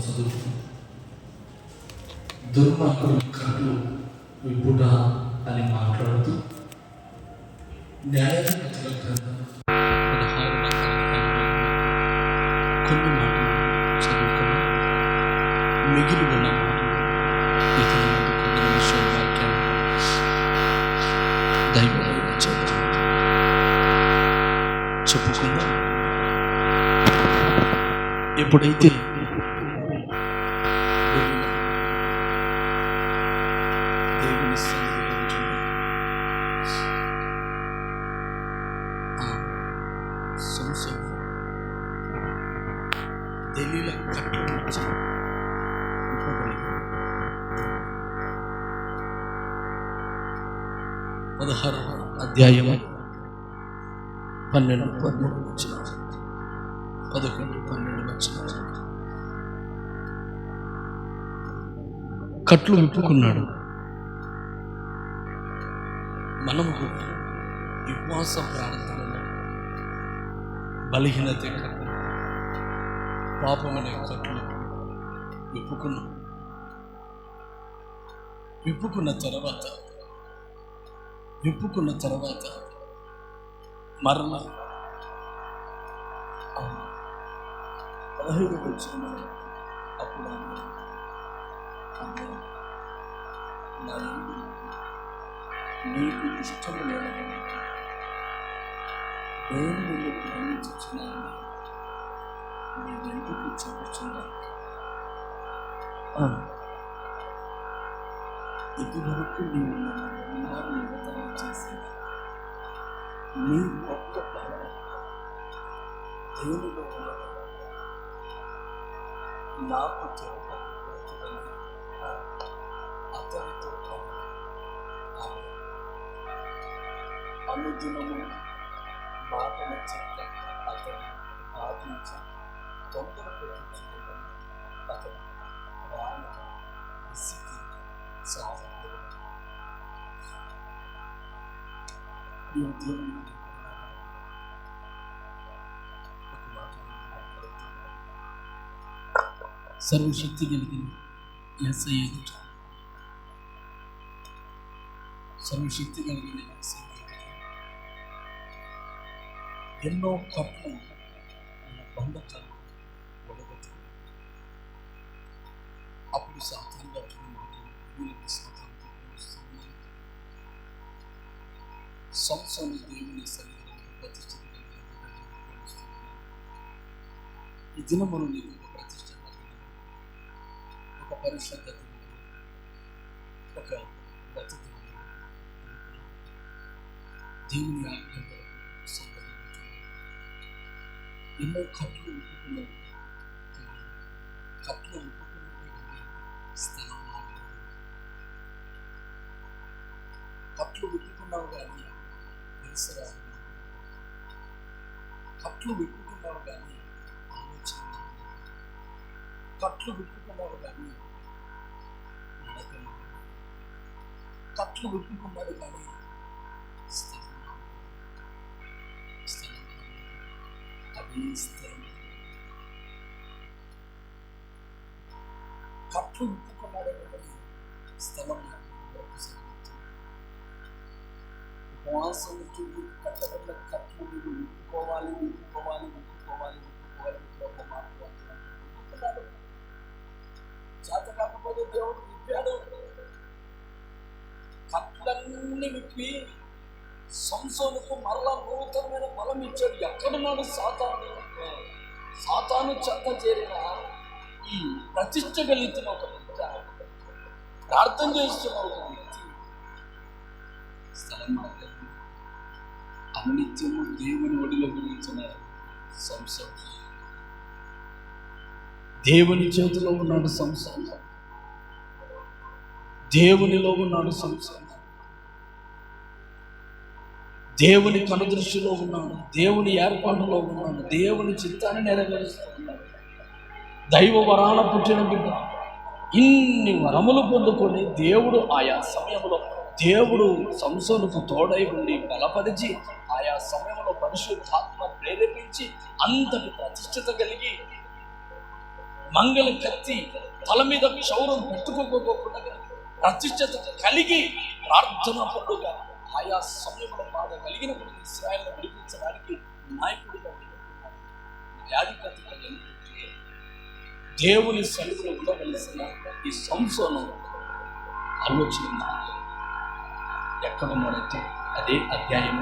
చదువు దుర్మార్గుల కళ్ళు విప్పుట అని మాట్లాడుతూ న్యాయాధిపతుల గ్రంథం 16వ అధ్యాయంలో కొన్ని మాటలు చదువుకుని మిగిలి ఉన్న మాటలు ఇతని ముందు కొన్ని నిమిషాల వాక్యాన్ని దైవమైన చెప్పుకుందాం. ఎప్పుడైతే దేవుని సన్నిధిలో ఉంటుందో సంసోను దెలీలా కట్ల నుంచి విప్పబడిన 16వ అధ్యాయం 12 వచనాలు 11-12 వచనాలు. కట్లు విప్పుకున్నాడు. మనము కూడా ఉపవాస ప్రార్థనలో బలహీనత కట్లు, పాపం అనే కట్లు విప్పుకున్నాం. విప్పుకున్న తర్వాత మరలా 15 వచ్చిన అప్పుడు నీకు ఇష్టము లేదని నేను నిన్ను ప్రేమించుచున్నాను, నీవెందుకు చెప్పుచున్నాను? ఇదివరకు నీవు నన్ను నిబంధన చేసి నీ గొప్ప బలం దేవునిలో ఉన్నది నాకు తెలియకపోతుందని అతనితో అనుదినము మాటల చెక్క అతను బాధించి తొందర పెట్టించుకోవడం అతను రాను విసిగి సాధకుడు. సర్వశక్తి కలిగిన యేసయ్య ఎదుట, సర్వశక్తి కలిగిన యేసయ్య ఎదుట ఎన్నో కట్లు బంధకాలు ఒడగొట్టాడు. అప్పుడు సాతాను సంసోను దేవుని సన్నిధిలో ప్రతిష్ఠిత ఈ దినమును నీకు ప్రతిష్ట, ఒక పరిశుద్ధత, ఒక బతుకు దేవుని ఆజ్ఞలో ఎన్నో కట్లు విప్పుకున్నావు. కట్లు విప్పుకున్నావు స్థలం కట్లు విప్పుకున్నావు కానీ పరిసరాలు, కట్లు విప్పుకున్నావు కానీ ఆలోచన, కట్లు విప్పుకున్నావు కానీ నడకలు, కట్లు విప్పుకున్నాడు కానీ స్థలం అదే స్థలం. కట్లు విప్పుకున్నాడు కానీ స్థలం ఉపవాసం కట్టబడ్డ కట్లు మీరు విప్పుకోవాలి చేత కాకపోతే దేవుడు విప్పాడు. కట్లన్నీ విప్పి సంసోనుకు మరలా నూతనమైన బలం ఇచ్చాడు. ఎక్కడున్నాడు సాతాను చెత్త చేరిన ఈ ప్రతిష్ట కలిగిన ఒక వ్యక్తి, ప్రార్థన చేస్తున్న ఒక వ్యక్తి స్థలం అనిత్యము దేవుని ఒడిలో గురించిన సంసోను. దేవుని చేతిలో ఉన్నాడు సంసోను, దేవునిలో ఉన్నాడు సంసోను, దేవుని కనుదృష్టిలో ఉన్నాడు, దేవుని ఏర్పాటులో ఉన్నాడు, దేవుని చిత్తాన్ని నెరవేరుస్తున్నాడు. దైవ వరాల పుట్టిన బిడ్డ ఇన్ని వరములు పొందుకొని దేవుడు ఆయా సమయంలో దేవుడు సంసోనుకు తోడై ఉండి బలపరిచి ఆయా సమయంలో పరిశుద్ధాత్మ ప్రేరేపించి అంతటి ప్రతిష్ఠత కలిగి మంగళ కత్తి తల మీద క్షౌరం పెట్టుకోకపోకుండా ప్రతిష్ఠత కలిగి ప్రార్థన పండుగ ఆయా సమయంలో బాగా కలిగినప్పుడు ఇశ్రాయేలును విడిపించడానికి నాయకుడిగా ఎన్నుకున్నాడు. న్యాయాధిపతి కలిగినట్టే దేవుని సన్నిధిలో ఉండవలసిన ఈ సంసోను ఆలోచన ఎక్కడున్నాడంటే అదే అధ్యాయం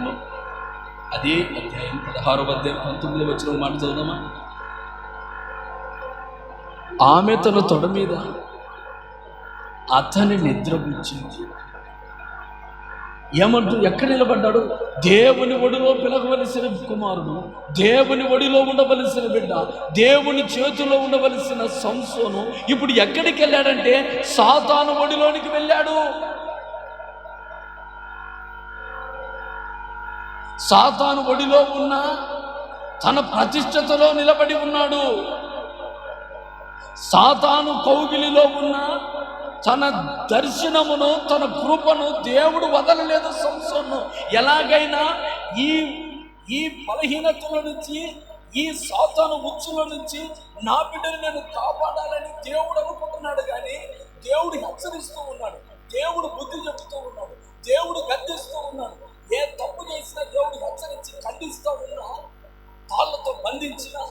16వ అధ్యాయం 19వ వచనం మాట చదువుదామా. ఆమె తన తొడ మీద అతని నిద్రపుచ్చింది. ఏమంటూ ఎక్కడ నిలబడ్డాడు? దేవుని ఒడిలో పిలవలసిన కుమారుడు, దేవుని ఒడిలో ఉండవలసిన బిడ్డ, దేవుని చేతిలో ఉండవలసిన సంసోను ఇప్పుడు ఎక్కడికి వెళ్ళాడంటే సాతాను ఒడిలోనికి వెళ్ళాడు. సాతాను ఒడిలో ఉన్న తన ప్రతిష్టతలో నిలబడి ఉన్నాడు. సాతాను కౌగిలిలో ఉన్న తన దర్శనమును, తన కృపను దేవుడు వదలలేదు సంసోను. ఎలాగైనా ఈ బలహీనతల నుంచి, ఈ సాతాను ఉచ్చుల నుంచి నా బిడ్డను నేను కాపాడాలని దేవుడు అనుకుంటున్నాడు. కానీ దేవుడు హెచ్చరిస్తూ ఉన్నాడు, దేవుడు బుద్ధి చెబుతూ ఉన్నాడు, దేవుడు గద్దిస్తూ ఉన్నాడు. ఏ తప్పు చేసినా దేవుడు హెచ్చరించి ఖండిస్తూ ఉన్నా, తాళ్లతో బంధించినా,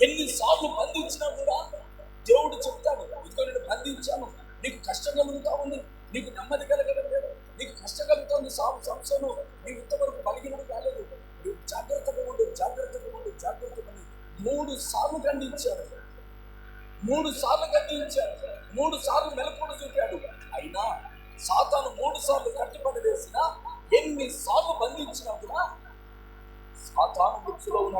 ఎన్నిసార్లు బంధించినా కూడా దేవుడు చెప్తాడు, ఇదిగో నేను బంధించాను, నీకు కష్టం కలుగుతా ఉంది, నీకు నెమ్మది కలగడం లేదు, నీకు కష్టం కలుగుతుంది సంసోను, నీవు ఇంతవరకు బలిగినడు కాలేదు, నీవు జాగ్రత్తగా ఉండు, జాగ్రత్తగా ఉండు, జాగ్రత్తగా ఉండు. 3 సార్లు ఖండించాడు, 3 సార్లు ఖండించాడు, 3 సార్లు మెలకువను చూపాడు. అయినా సాతాను 3 సార్లు కట్టిపడి వేసినా, ఎన్నిసార్లు బంధించినా కూడా సాతాను ముచ్చులో ఉన్న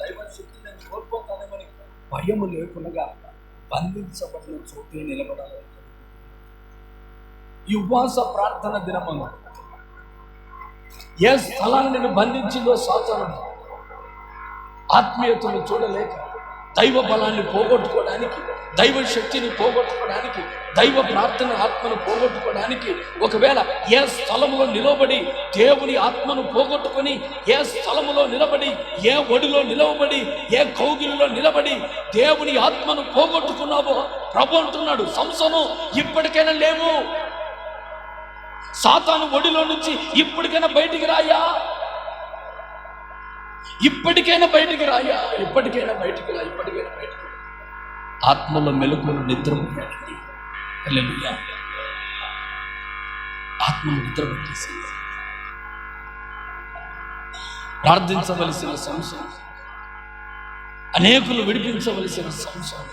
దైవ శక్తి నేను కోల్పోతానేమని భయము లేకుండా బంధించబడిన చోటే నిలబడాలి. ఈ ఉపవాస ప్రార్థన దినము ఏ స్థలాన్ని నేను బంధించిందో సాతాను ఆత్మీయతను చూడలేక, దైవ బలాన్ని పోగొట్టుకోవడానికి, దైవ శక్తిని పోగొట్టుకోవడానికి, దైవ ప్రార్థన ఆత్మను పోగొట్టుకోవడానికి, ఒకవేళ ఏ స్థలములో నిలబడి దేవుని ఆత్మను పోగొట్టుకొని, ఏ స్థలములో నిలబడి, ఏ ఒడిలో నిలవబడి, ఏ కౌగిలిలో నిలబడి దేవుని ఆత్మను పోగొట్టుకున్నావో ప్రభు అంటున్నాడు, సంసోను ఇప్పటికైనా లేవు, సాతాను ఒడిలో నుంచి ఇప్పటికైనా బయటికి రాయా, ఇప్పటికైనా బయటికి రాయా, ఇప్పటికైనా బయటికి రా, ఇప్పటికైనా బయటికి. ఆత్మలో మెలకువలు నిద్రపోయాడండి. హల్లెలూయా. ఆత్మను నిద్ర పెట్టేసింది. ప్రార్థించవలసిన సంసోను, అనేకులు విడిపించవలసిన సంసోను,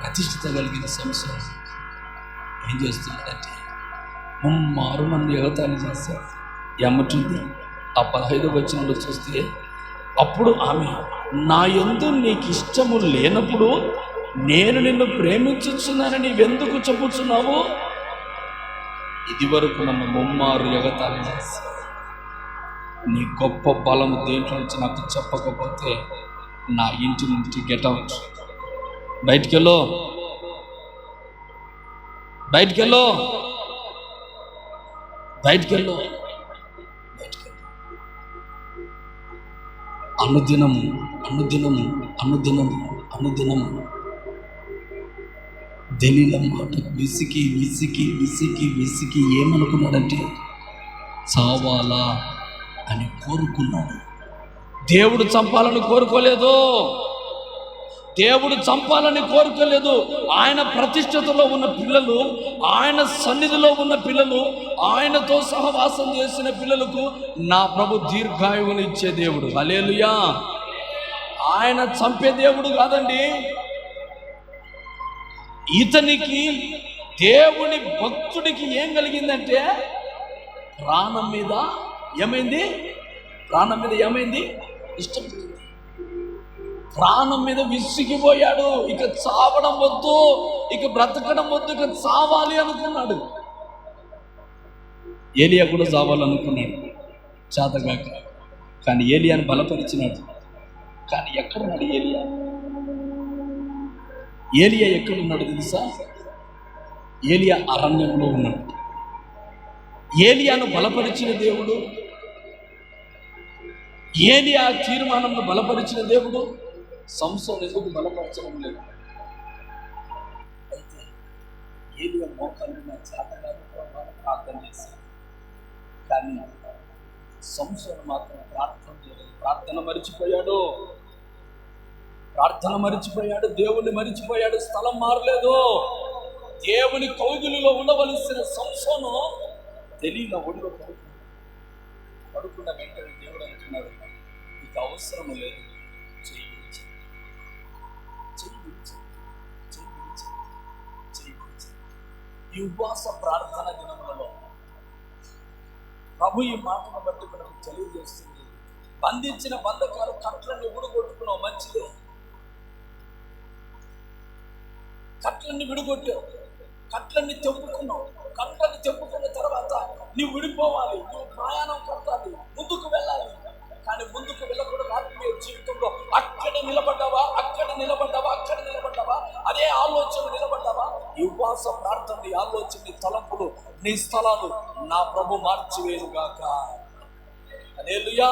ప్రతిష్ఠిత కలిగిన సంసోను ఏం చేస్తున్నాడంటే 3 మంది ఎగతాళి చేశారు. ఏమంటుంది ఆ 15వ వచనంలో చూస్తే, అప్పుడు ఆమె, నా యందు నీకు ఇష్టము లేనప్పుడు నేను నిన్ను ప్రేమించుచున్నానని నీవెందుకు చెప్పుచున్నావు? ఇది వరకు నన్ను 3 ఎగతాళి చేసి, నీ గొప్ప బలము దేంట్లో నుంచి నాకు చెప్పకపోతే నా ఇంటి నుంచి గెటౌట్, బయటికెళ్ళు, బయటికెళ్ళు, బయటికెళ్ళు. అనుదినము అనుదినము అనుదినము అనుదినము దలీల మాటకు విసికి విసికి విసికి విసికి ఏమనుకున్నాడంటే చావాలా అని కోరుకున్నాడు. దేవుడు చంపాలని కోరుకోలేదు, దేవుడు చంపాలని కోరుకోలేదు. ఆయన ప్రతిష్ఠతలో ఉన్న పిల్లలు, ఆయన సన్నిధిలో ఉన్న పిల్లలు, ఆయనతో సహవాసం చేసిన పిల్లలకు నా ప్రభు దీర్ఘాయువునిచ్చే దేవుడు. హల్లెలూయా. ఆయన చంపే దేవుడు కాదండి. ఇతనికి, దేవుని భక్తుడికి ఏం కలిగిందంటే ప్రాణం మీద ఏమైంది? ప్రాణం మీద ఏమైంది? ఇష్టం. ప్రాణం మీద విసిగిపోయాడు. ఇక చావడం వద్దు, ఇక బ్రతకడం వద్దు, ఇక చావాలి అనుకున్నాడు. ఏలియా కూడా చావాలనుకున్నాడు, చేతగాక. కానీ ఏలియాను బలపరిచినాడు. కానీ ఎక్కడున్నాడు ఏలియా? ఏలియా ఎక్కడున్నాడు తెలుసా? ఏలియా అరణ్యంలో ఉన్నాడు. ఏలియాను బలపరిచిన దేవుడు, ఏలియా తీర్మానంను బలపరిచిన దేవుడు సంసోను ఎందుకు బలపరచడం లేదు? అయితే ఏలియా మోకాలు నా చేతగాను ప్రార్థన చేశాడు, కానీ సంసోను మాత్రం ప్రార్థన చేయలేదు. ప్రార్థన మరిచిపోయాడు, దేవుణ్ణి మరిచిపోయాడు, స్థలం మారలేదు. దేవుని కౌగిలిలో ఉండవలసిన సంసోను తెలియని ఒడిలో పడుకున్న వెంటనే దేవుడు అంటున్నాడు, నీకు అవసరం లేదు, చెయ్యి విడిచి. ఈ ఉపవాస ప్రార్థన దినములలో ప్రభు ఈ మాటను బట్టి మనకు తెలియజేస్తుంది. బంధించిన బంధకాలు కట్లన్నీ విడగొట్టుకున్నావు, మంచిదే. కట్లన్నీ విడగొట్టావు, కట్లన్నీ తెంపుకున్నావు. కట్లన్నీ తెంపుకున్న తర్వాత నీవు విడిపోవాలి, నువ్వు ప్రయాణం కట్టాలి, ముందుకు వెళ్ళాలి. కానీ ముందుకు వెళ్ళకూడదు. ఆత్మీయ జీవితంలో అక్కడ నిలబడ్డావా, అదే ఆలోచన నిలబడ్డావా? ఈ ఉపవాస ప్రార్థన, నీ ఆలోచన, నీ తలంపులు, నీ స్థలాలు నా ప్రభు మార్చివేయుగాక. హల్లెలూయా.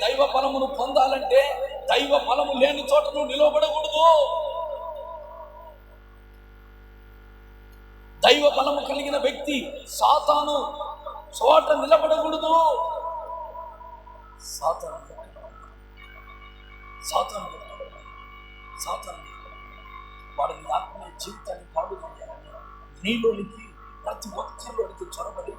దైవ బలమును పొందాలంటే దైవ బలము లేని చోట నువ్వు నిలబడకూడదు. దైవ బలము కలిగిన వ్యక్తి సాతాను చోట నిలబడకూడదు. సాతాను వాడి ఆత్మీయ జీవితాన్ని పాడు చేయాలని నీలోనికి ప్రతి ఒక్కరిలోనికి చొరబడి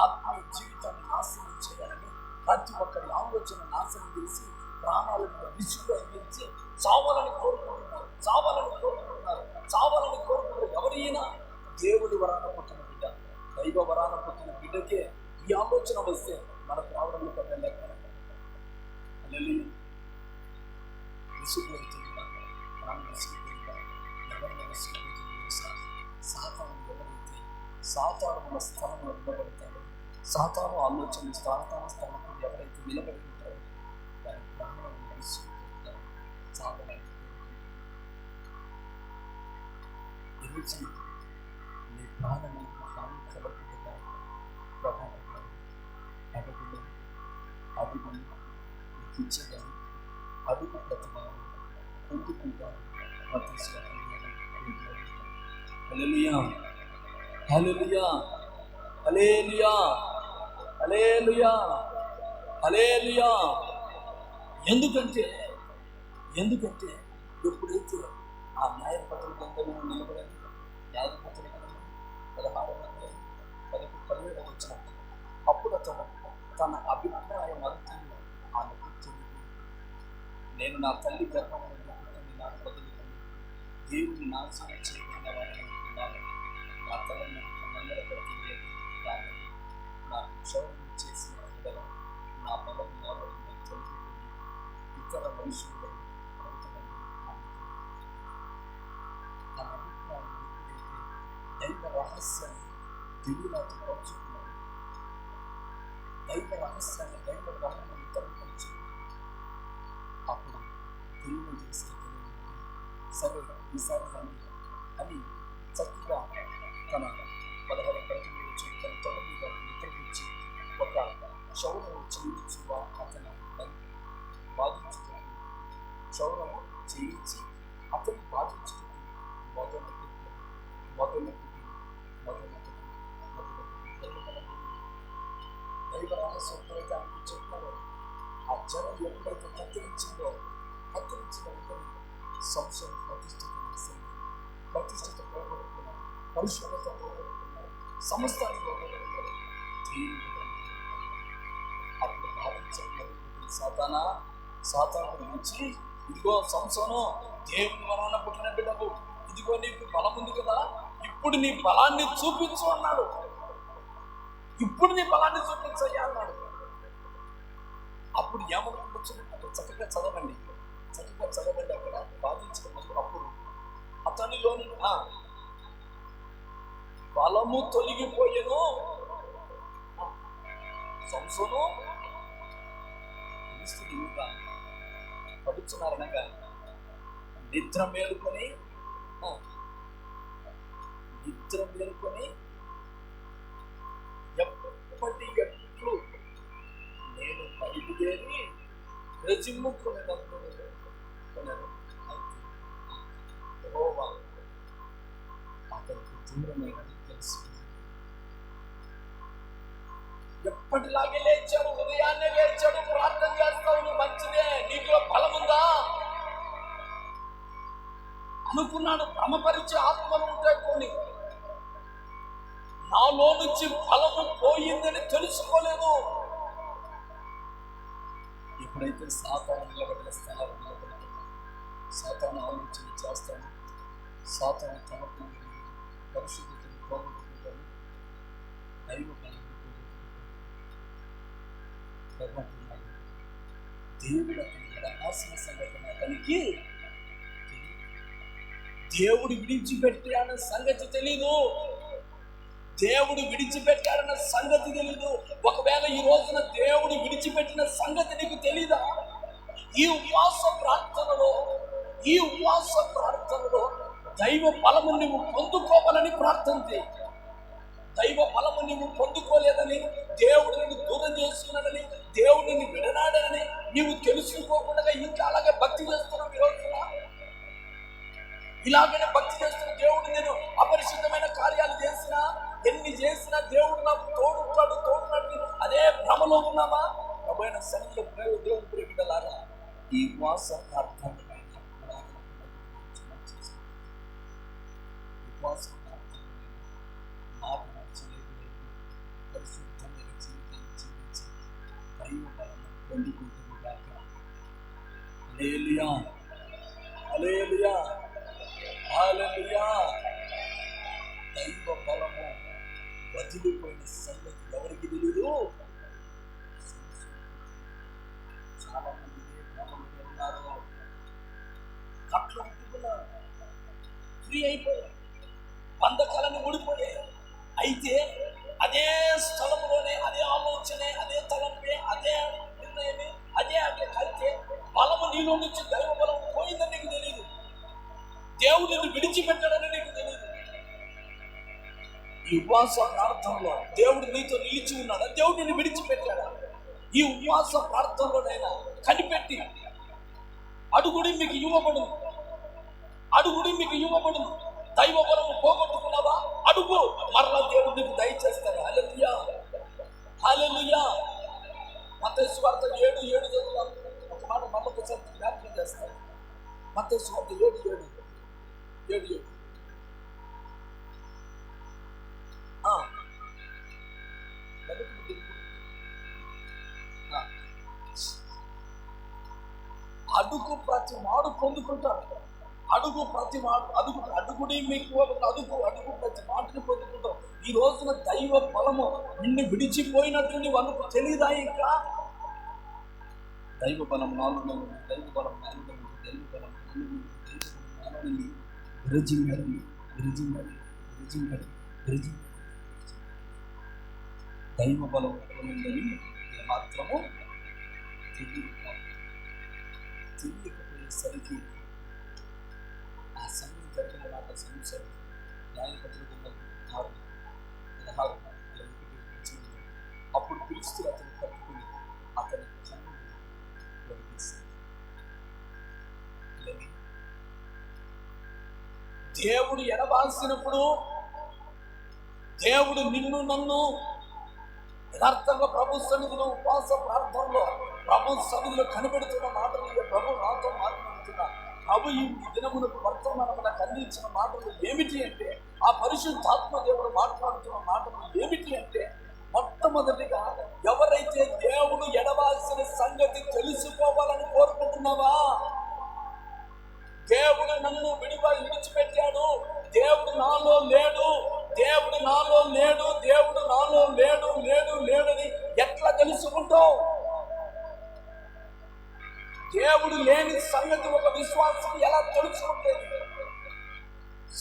ఆత్మీయ జీవితాన్ని నాశనం చేయాలని ప్రతి ఒక్కరి ఆలోచన నాశనం చేసి ప్రాణాలను విసుగు అందించి చావాలని కోరుకుంటున్నారు. ఎవరైనా దేవుడి వరాన పుట్టిన బిడ్డ, దైవ వరాన పుట్టిన బిడ్డకే ఈ ఆలోచన వస్తే మనకు రావడంలో పెద్ద లెక్క. విసుగుతుందా, ఎవరిని విసుగుతుంది? సాతాను మన స్థలంలో నిలబడతాడు. సాతాను ఆలోచన, సాతాను స్థలంలో ఎవరైతే నిలబడి ఉంటారో వారి ప్రాణాలను విసుగుతుంటారు. ఈరోజు నీ ప్రాణాలను హాని కలగకుండా ప్రభావంగా అడుగు ఇచ్చగాని అడుగు ప్రతిమ పొందుకుంటా. హల్లెలూయా, హల్లెలూయా, హల్లెలూయా, హల్లెలూయా, హల్లెలూయా. ఎందుకంటే ఎప్పుడైతే ఆ న్యాయపత్రిక గ్రంథంలో నిలబడింది, న్యాయపత్రిక 16 వచ్చిన అప్పుడు అతను తన అభిప్రాయం అంతా ఆమెకు తెలియదు. నేను నా తల్లి గర్భంలో నాకు బదులుకొని దేవుని నాశనం చేయకుండా వారిని అనుకున్నాను. నా తల్లిని నమ్మడబట్టి లేదు, కానీ నాకు క్షౌరం చేసిన నా బలం నావడం తొలగిపోయి ఇతర మనుషులు తన అభిప్రాయం ఎప్పుడైతే దైవ రహస్యాన్ని దేవుడు నాతో పంచుకున్నాడు, దైవ రహస్యాన్ని, దైవ బలాన్ని ఇతరులు పంచుకున్నాడు, అప్పుడు దేవుడు చేసే సరే ఈసారి అని చక్కగా తన 16 గంటలు వచ్చి తన తొడ మీద నిద్రపుచ్చి ఒక క్షౌరము చేయించి అతను బాధించుకుంటూ క్షౌరము చేయించి అతను బాధించుకుంటూ దైవ రహస్యం ఎప్పుడైతే ఆమెకు చెప్పారో ఆ జనం ఎప్పుడైతే కత్తిరించిన వెంటనే సంశయం ప్రతిష్ఠిత పోగొట్టుకున్నారు, పరిశుభ్రత పోగొట్టుకున్నారు, సమస్తాన్ని పోగొట్టుకున్నారు. అప్పుడు భావించడం సాతాను నుంచి, ఇదిగో సంసోను, దేవుని వరాన పుట్టిన బిడ్డవు, ఇదిగో నీకు బలం ఉంది కదా, ఇప్పుడు నీ బలాన్ని చూపించు అన్నాడు. అన్నాడు. అప్పుడు ఏమనుకుంటున్నట్టు చక్కగా చదవండి అక్కడ బాధించుకున్నప్పుడు అప్పుడు అతనిలోని బలము తొలగిపోయేను. సంసోను పడుచున్నారనగా నిద్ర మేలుకొని నిద్ర మేలుకొని ఎప్పటి ఎట్లు నేను బయలుదేరి రజిమ్ముకుని అతనికి దూరమైన తెలుసు. ఎప్పటిలాగే లేచాడు, ఉదయాన్నే లేచాడు, ప్రార్థన చేస్తావు, నువ్వు మంచిదే, నీకు బలం ఉందా అనుకున్నాడు. భ్రమపరిచే ఆత్మలు ఉంటాయి కొన్ని. నాలో నుంచి బలము పోయిందని తెలుసుకోలేదు. ఎప్పుడైతే సాతాను నిలబడిన స్థలాలు నిలబడుతున్నాను, సాతాను ఆలోచన చేస్తాను, సాతాను తనకు పరిశుద్ధతను పోగొట్టుకుంటాను, దైవ బలాన్ని పోగొట్టుకుంటాను. దేవుడు అతనికి రాసిన సంగతి అతనికి దేవుడు విడిచిపెట్టాడన్న సంగతి తెలీదు. దేవుడు విడిచిపెట్టాడన్న సంగతి తెలీదు. ఒకవేళ ఈ రోజున దేవుడు విడిచిపెట్టిన సంగతి నీకు తెలీదా? ఈ ఉపవాస ప్రార్థనలో దైవ బలము నువ్వు పొందుకోవాలని ప్రార్థన చేయి. దైవ బలము నువ్వు పొందుకోలేదని, దేవుడు నిన్ను దూరం చేసుకున్నాడని, దేవుడు నిన్ను విడనాడని నీవు తెలుసుకోకుండా ఇంకా అలాగే భక్తి చేస్తున్నావు. ఈ రోజున ఇలాగనే భక్తి చేస్తున్న దేవుడు నేను అపరిశుద్ధమైన కార్యాలు చేసినా, ఎన్ని చేసినా దేవుడు నాకు తోడున్నాడు అదే భ్రమలో ఉన్నామా? ప్రభువైన సన్నిధిలో దేవుని ప్రేమికులారా, ఈ ఉపవాస ప్రార్థన పరిశుద్ధమైన జీవితాన్ని జీవించి దైవ బలము పొందుకుంటుంది గాక. హల్లెలూయా, హల్లెలూయా, హల్లెలూయా. దైవ బలము వదిలిపోయిన సంగతి ఎవరికి తెలియదు? చాలా మంది ఉన్నారు, కట్లు అంటున్నారు, ఫ్రీ అయిపోయారు, బంధకాలను ఊడిపోయాయి. అయితే అదే స్థలంలోనే అదే ఆలోచనే, అదే తలంపే, అదే నిర్ణయమే, అదే అయితే బలము నీలో నుంచి దైవ బలం పోయిందని నీకు తెలియదు. దేవుడు నిన్ను విడిచిపెట్టాడని నీకు తెలియదు. ఈ ఉపవాస ప్రార్థనలో దేవుడు నీతో నిలిచి ఉన్నాడా? దేవుడు నిన్ను విడిచిపెట్టాడా? ఈ ఉపవాస ప్రార్థనలోనైనా కనిపెట్టి అడుగుడి మీకు ఇవ్వబడును. దైవ బలము పోగొట్టుకున్నావా? అడుగు, మరలా దేవుడు నీకు దయచేస్తాడు. హల్లెలూయా, హల్లెలూయా. మత్తయి సువార్త 7:7 చదువుతాం. ఒక మాట మరొకసారి జ్ఞాపకం చేస్తాను. మత్తయి సువార్త 7:7. అడుగు ప్రతి వాడు పొందుకుంటాడు. అడుగుడి మీకు అడుగు ప్రతి మాటని పొందుకుంటాం. ఈ రోజున దైవ బలము నిన్ను విడిచిపోయినట్టు నీవు అనుకు తెలియదా? ఇంకా దైవ బలం నాలో ఉంది, దైవ బలం నాలో ఉంది, దైవ బలం నాలో ఉంది. దైవ బలం ఉందని మాత్రము తెలియకపోయేసరికి ఆ సమయం జరిగిన మాట సంవత్సరం న్యాయపత్రికలో 16 అప్పుడు పిలుస్తూ అతను పట్టుకుని అతని కన్నులు వెలిగిస్తాడు. దేవుడు ఎడబాల్సినప్పుడు దేవుడు నిన్ను నన్ను యథార్థంగా ప్రభు సన్నిధిలో ఉపవాస ప్రార్థనలో ప్రభు సన్నిధిలో కనిపెడుతున్న మాటలు, ప్రభు నాతో మాట్లాడుతున్నా, ప్రభు ఈ దినమునకు వర్తమానం నాకు అందించిన మాటలు ఏమిటి అంటే, ఆ పరిశుద్ధాత్మ దేవుడు మాట్లాడుతున్న మాటలు ఏమిటి అంటే, మొట్టమొదటిగా ఎవరైతే దేవుడు ఎడవాల్సిన సంగతి తెలుసుకోవాలని కోరుకుంటున్నావా? దేవుడు నన్ను విడిచిపెట్టాడు, దేవుడు నాలో లేడు, దేవుడు నాలో లేడు, దేవుడు నాలో లేడు లేడు లేడని ఎట్లా తెలుసుకుంటావు? దేవుడు లేని సంగతి ఒక విశ్వాసం ఎలా తెలుసుకుంటేది?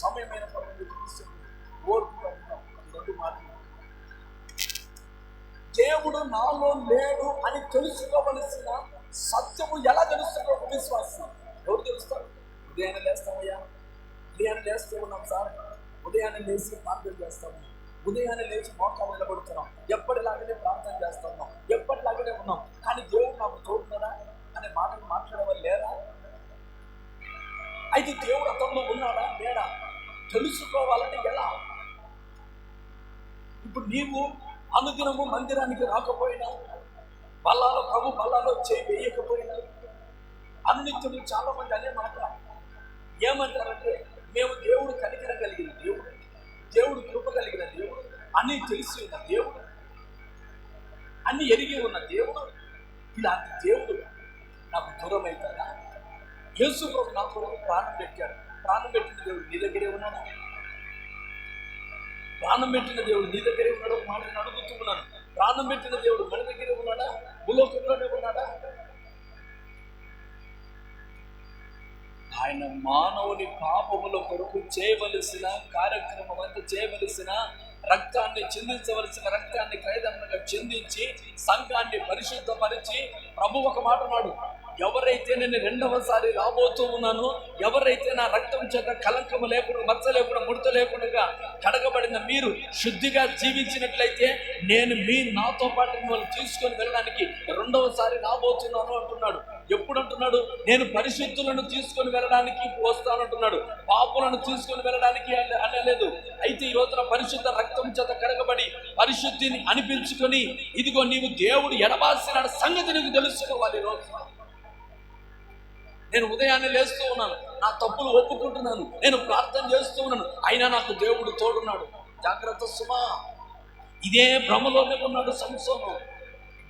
సమయమైన ఓర్పు రెండు మాటలు. దేవుడు నాలో లేడు అని తెలుసుకోవలసిన సత్యము ఎలా తెలుస్తుంది ఒక విశ్వాసం? ఎవరు తెలుస్తారు? ఉదయాన్నే లేస్తామయ్యా, ఉదయాన్నే లేస్తూ ఉన్నాం సార్, ఉదయాన్నే లేచి ప్రార్థన చేస్తాము, ఉదయాన్నే లేచి మోకాలు నిలబడుతున్నాం, ఎప్పటిలాగానే ప్రార్థన చేస్తున్నాం, ఎప్పటిలాగానే ఉన్నాం. కానీ దేవుడు నాకు తోడున్నాడా అనే మాటలు మాట్లాడేవారు లేరా? అయితే దేవుడు అతనిలో ఉన్నాడా లేడా తెలుసుకోవాలంటే ఎలా? ఇప్పుడు నీవు అనుదినము మందిరానికి రాకపోయినా, బల్లాలో ప్రభు బల్లాలో చేయి వేయకపోయినా, అనునిత్యము చాలా మంది అనే మాట ఏమంటారంటే, మేము దేవుడు కనికరం కలిగిన దేవుడు, దేవుడు కృప కలిగిన దేవుడు, అన్నీ తెలిసి ఉన్న దేవుడు, అన్ని ఎరిగి ఉన్న దేవుడు, ఇలాంటి దేవుడు నాకు దూరం అవుతాడా? యేసు ప్రభు నా కొరకు ప్రాణం పెట్టాడు. ప్రాణం పెట్టిన దేవుడు నీ దగ్గరే ఉన్నాడా? ప్రాణం పెట్టిన దేవుడు నీ దగ్గరే ఉన్నాడు. మాట నేను అడుగుతూ ఉన్నాను, ప్రాణం పెట్టిన దేవుడు మన దగ్గరే ఉన్నాడా? భూలోకంలోనే ఉన్నాడా? ఆయన మానవుని పాపముల కొరకు చేయవలసిన కార్యక్రమం అంతా, చేయవలసిన రక్తాన్ని చిందించవలసిన రక్తాన్ని క్రయదనంగా చిందించి సంఘాన్ని పరిశుద్ధపరిచి ప్రభు ఒక మాట నాడు, ఎవరైతే నేను రెండవసారి రాబోతూ ఉన్నానో, ఎవరైతే నా రక్తం చేత కలంకము లేకుండా, మచ్చ లేకుండా, ముడత లేకుండా కడగబడిన మీరు శుద్ధిగా జీవించినట్లయితే నేను నాతో పాటు మిమ్మల్ని తీసుకొని వెళ్ళడానికి రెండవసారి రాబోతున్నాను అంటున్నాడు. ఎప్పుడు అంటున్నాడు? నేను పరిశుద్ధులను తీసుకొని వెళ్ళడానికి వస్తానంటున్నాడు, పాపులను తీసుకొని వెళ్ళడానికి అనలేదు. అయితే ఈ రోజున పరిశుద్ధ రక్తం చేత కడగబడి పరిశుద్ధిని అనిపించుకొని, ఇదిగో నీవు దేవుడు ఎడబాసిన సంగతి నీకు తెలుసుకోవాలి. ఈ రోజు నేను ఉదయాన్నే లేస్తూ ఉన్నాను, నా తప్పులు ఒప్పుకుంటున్నాను, నేను ప్రార్థన చేస్తూ ఉన్నాను, అయినా నాకు దేవుడు తోడున్నాడు. జాగ్రత్త సుమా. ఇదే భ్రమలోనే ఉన్నాడు సంసోను.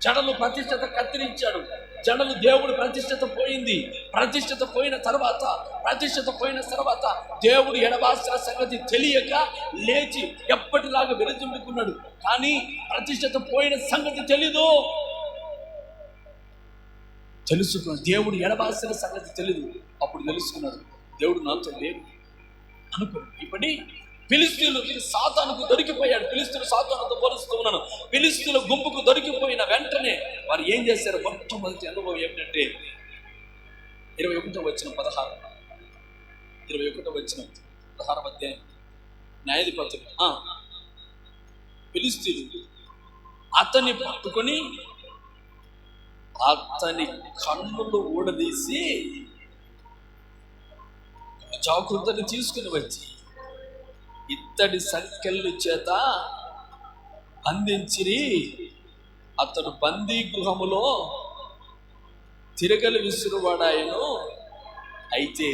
జడలు ప్రతిష్టత కత్తిరించాడు, జడలు దేవుడు ప్రతిష్టత పోయింది. ప్రతిష్టత పోయిన తర్వాత దేవుడు ఎడబాసిన సంగతి తెలియక లేచి ఎప్పటిలాగా వెలుచుండుకున్నాడు. కానీ ప్రతిష్టత పోయిన సంగతి తెలీదు. తెలుసుకున్నాడు, దేవుడు ఎడబాసిన సంగతి తెలీదు. అప్పుడు తెలుసుకున్నాడు, దేవుడు నాతో లేడు అనుకున్నాడు. ఇప్పుడు ఫిలిస్తీన్లు సాతానుకు దొరికిపోయాడు. ఫిలిస్తీన్లు సాతానుతో పోలుస్తూ ఉన్నాను. ఫిలిస్తీన్ల గుంపుకు దొరికిపోయిన వెంటనే వారు ఏం చేశారు? మొట్టమొదటి అనుభవం ఏమిటంటే 21వ వచనం 16వ అధ్యాయం న్యాయాధిపతులు. ఫిలిస్తీన్లు అతన్ని పట్టుకొని అతని కన్నులు ఊడదీసి జాగ్రత్తని తీసుకుని వచ్చి ఇత్తడి సంకెళ్ళు చేత బంధించిరి. అతడు బందీ గృహములో తిరగలి విసురువాడాయను. అయితే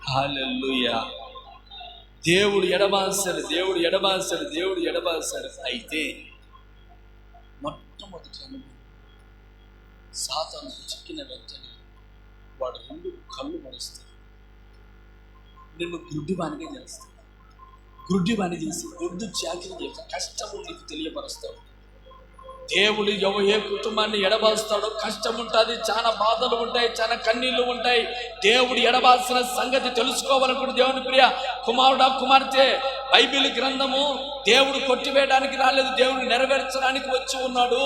హల్లెలూయా. దేవుడు ఎడబాసాడు. అయితే మొట్టమొదటి అనుభవం, సాతానుకు చిక్కిన వెంటనే వాడు 2 కళ్ళు మరుస్తాడు, నిన్ను గుడ్డివానిగా చేస్తాడు. గుడ్డివాణి చేసి గుడ్డు చాకిరి చేసి కష్టము నీకు తెలియపరుస్తాడు. దేవుడు ఏ కుటుంబాన్ని ఎడబాస్తాడో కష్టం ఉంటుంది, చాలా బాధలు ఉంటాయి, చాలా కన్నీళ్లు ఉంటాయి. దేవుడు ఎడబాసిన సంగతి తెలుసుకోవాలనుకుంటే దేవుని ప్రియ కుమారుడా, కుమార్తె, బైబిల్ గ్రంథము దేవుడు కొట్టివేయడానికి రాలేదు, దేవుడు నెరవేర్చడానికి వచ్చి ఉన్నాడు.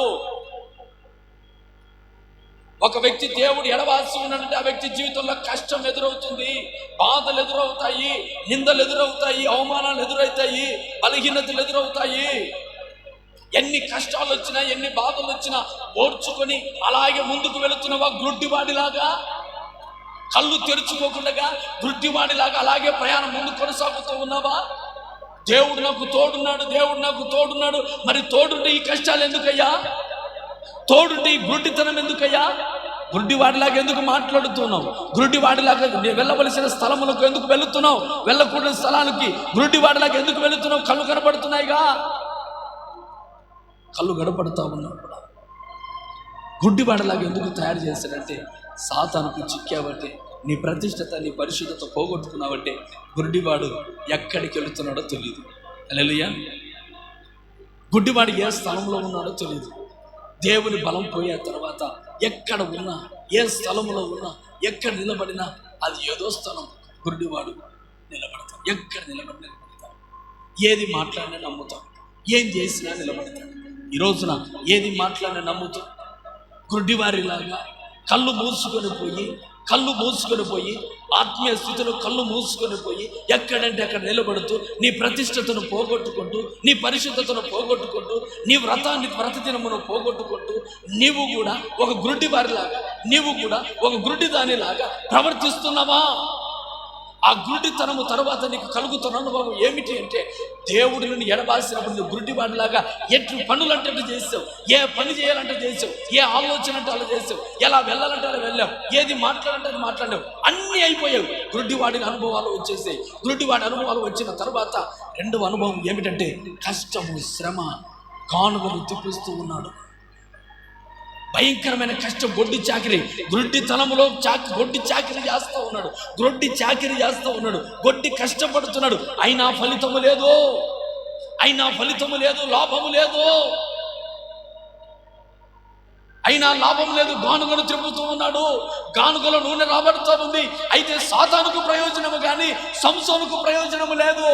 ఒక వ్యక్తి దేవుడు ఎడబాసి ఉన్నాడంటే ఆ వ్యక్తి జీవితంలో కష్టం ఎదురవుతుంది, బాధలు ఎదురవుతాయి, నిందలు ఎదురవుతాయి, అవమానాలు ఎదురవుతాయి, బలహీనతలు ఎదురవుతాయి. ఎన్ని కష్టాలు వచ్చినా, ఎన్ని బాధలు వచ్చినా ఓర్చుకొని అలాగే ముందుకు వెళుతున్నావా? గుడ్డివాడిలాగా, కళ్ళు తెరుచుకోకుండా గుడ్డివాడిలాగా అలాగే ప్రయాణం ముందు కొనసాగుతూ ఉన్నావా? దేవుడు నాకు తోడున్నాడు. మరి తోడుంటే ఈ కష్టాలు ఎందుకయ్యా? తోడుంటే ఈ గుడ్డితనం ఎందుకయ్యా? గుడ్డివాడిలాగా ఎందుకు మాట్లాడుతున్నావు? గుడ్డివాడిలాగా వెళ్ళవలసిన స్థలములకు ఎందుకు వెళుతున్నావు? వెళ్ళకూడని స్థలానికి గుడ్డివాడిలాగా ఎందుకు వెళుతున్నావు? కళ్ళు కనపడుతున్నాయిగా, కళ్ళు గడపడతా ఉన్నావు. గుడ్డివాడిలాగా ఎందుకు తయారు చేశాడంటే సాతానుకు చిక్కావంటే, నీ ప్రతిష్టత, నీ పరిశుద్ధత పోగొట్టుకున్నావంటే గుడ్డివాడు ఎక్కడికి వెళుతున్నాడో తెలియదు. హల్లెలూయా. గుడ్డివాడు ఏ స్థలంలో ఉన్నాడో తెలియదు. దేవుని బలం పోయే తర్వాత ఎక్కడ ఉన్నా, ఏ స్థలంలో ఉన్నా, ఎక్కడ నిలబడినా అది ఏదో స్థలం. గుడ్డివాడు నిలబడతాడు, ఎక్కడ నిలబడతాడు. ఏది మాట్లాడినా నమ్ముతాడు, ఏం చేసినా నిలబడతాడు. ఈ రోజున ఏది మాట్లాడినా నమ్ముతాడు. గుడ్డివారిలాగా కళ్ళు మూసుకొని పోయి ఆత్మీయ స్థితిలో కళ్ళు మూసుకొని పోయి ఎక్కడంటే అక్కడ నిలబడుతూ నీ ప్రతిష్టతను పోగొట్టుకుంటూ, నీ పరిశుద్ధతను పోగొట్టుకుంటూ, నీ వ్రత దినమును పోగొట్టుకుంటూ నీవు కూడా ఒక గుడ్డివారిలాగా, నీవు కూడా ఒక గుడ్డి దానిలాగా ప్రవర్తిస్తున్నావా? ఆ గుడ్డితనము తర్వాత నీకు కలుగుతున్న అనుభవం ఏమిటి అంటే, దేవుడు నిన్ను ఎడబాసినప్పుడు నువ్వు గుడ్డివాడిలాగా ఎట్లు పనులంటే చేసావు, ఏ పని చేయాలంటే చేసావు, ఏ ఆలోచన అంటే అలా చేసావు, ఎలా వెళ్ళాలంటే అలా వెళ్ళావు, ఏది మాట్లాడాలంటే అది మాట్లాడావు, అన్నీ అయిపోయావు. గుడ్డివాడి అనుభవాలు వచ్చేసాయి. గుడ్డివాడి అనుభవాలు వచ్చిన తర్వాత రెండవ అనుభవం ఏమిటంటే కష్టము, శ్రమ, కానుకలు తిప్పిస్తూ ఉన్నాడు. భయంకరమైన కష్టం, గొడ్డి చాకిరి, గుడ్డితనములో గొడ్డి చాకిరి చేస్తూ ఉన్నాడు, గొడ్డి కష్టపడుతున్నాడు. అయినా ఫలితము లేదు, లాభము లేదు, గానుగలు తిప్పుతూ ఉన్నాడు. గానుగలో నూనె రాబడుతూ ఉంది. అయితే సాతానుకు ప్రయోజనము కానీ సంసోనుకు ప్రయోజనము లేదు.